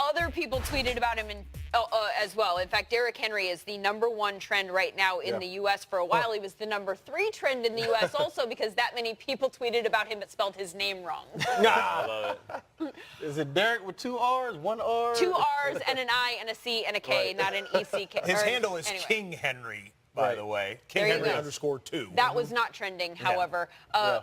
other people tweeted about him as well. In fact, Derrick Henry is the #1 trend right now in the U.S. For a while, he was the #3 trend in the U.S. also because that many people tweeted about him but spelled his name wrong. Nah, I love it. Is it Derrick with 2 R's, 1 R? 2 R's and an I and a C and a K, not an ECK. His handle is King Henry, by the way. King Henry _2. That was not trending, however.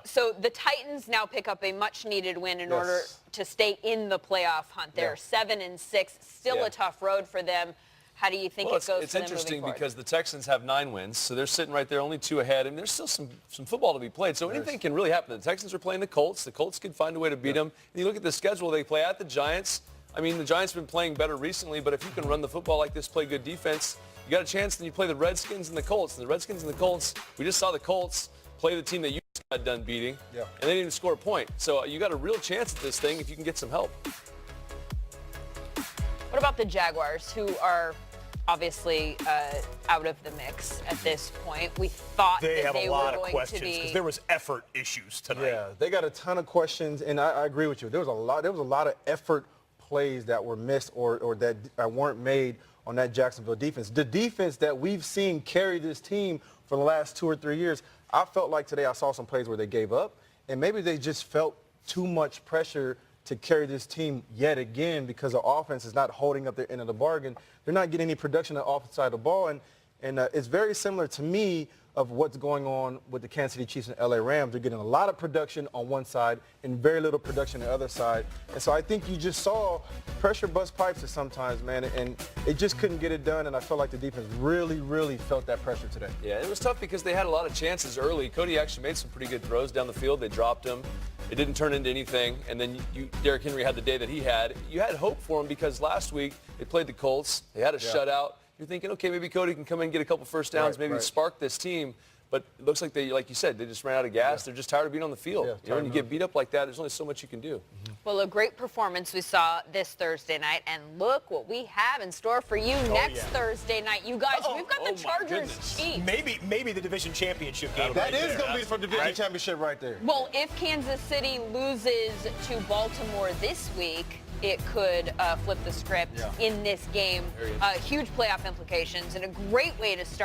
So the Titans now pick up a much-needed win in order to stay in the playoff hunt. They're 7-6, still a tough road for them. How do you think it goes for them? It's interesting because the Texans have 9 wins, so they're sitting right there, only 2 ahead, and there's still some football to be played. So anything can really happen. The Texans are playing the Colts. The Colts can find a way to beat them. And you look at the schedule, they play at the Giants. I mean, the Giants have been playing better recently, but if you can run the football like this, play good defense, you got a chance. Then you play the Redskins and the Colts. And the Redskins and the Colts, we just saw the Colts play the team that you got done beating, and they didn't even score a point. So you got a real chance at this thing if you can get some help. What about the Jaguars, who are obviously out of the mix at this point? We thought they that have they a lot were of going questions to be. because there was effort issues tonight. Yeah, they got a ton of questions, and I agree with you. There was a lot of effort plays that were missed or that weren't made on that Jacksonville defense. The defense that we've seen carry this team for the last 2 or 3 years, I felt like today I saw some plays where they gave up, and maybe they just felt too much pressure to carry this team yet again because the offense is not holding up their end of the bargain. They're not getting any production on the offensive side of the ball, and it's very similar to me of what's going on with the Kansas City Chiefs and LA Rams. They're getting a lot of production on one side and very little production on the other side. And so I think you just saw pressure bust pipes at sometimes, man, and it just couldn't get it done, and I felt like the defense really, really felt that pressure today. Yeah, it was tough because they had a lot of chances early. Cody actually made some pretty good throws down the field. They dropped him. It didn't turn into anything, and then Derrick Henry had the day that he had. You had hope for him because last week they played the Colts. They had a shutout. You're thinking, okay, maybe Cody can come in and get a couple first downs, maybe spark this team. But it looks like they, like you said, they just ran out of gas. They're just tired of being on the field. You know, when you get beat up like that, there's only so much you can do. Well, a great performance we saw this Thursday night, and look what we have in store for you next Thursday night. You guys, we've got the Chargers Chiefs. Maybe the division championship game. That is going to be for the division championship right there. Well, if Kansas City loses to Baltimore this week, it could flip the script in this game. Huge playoff implications and a great way to start.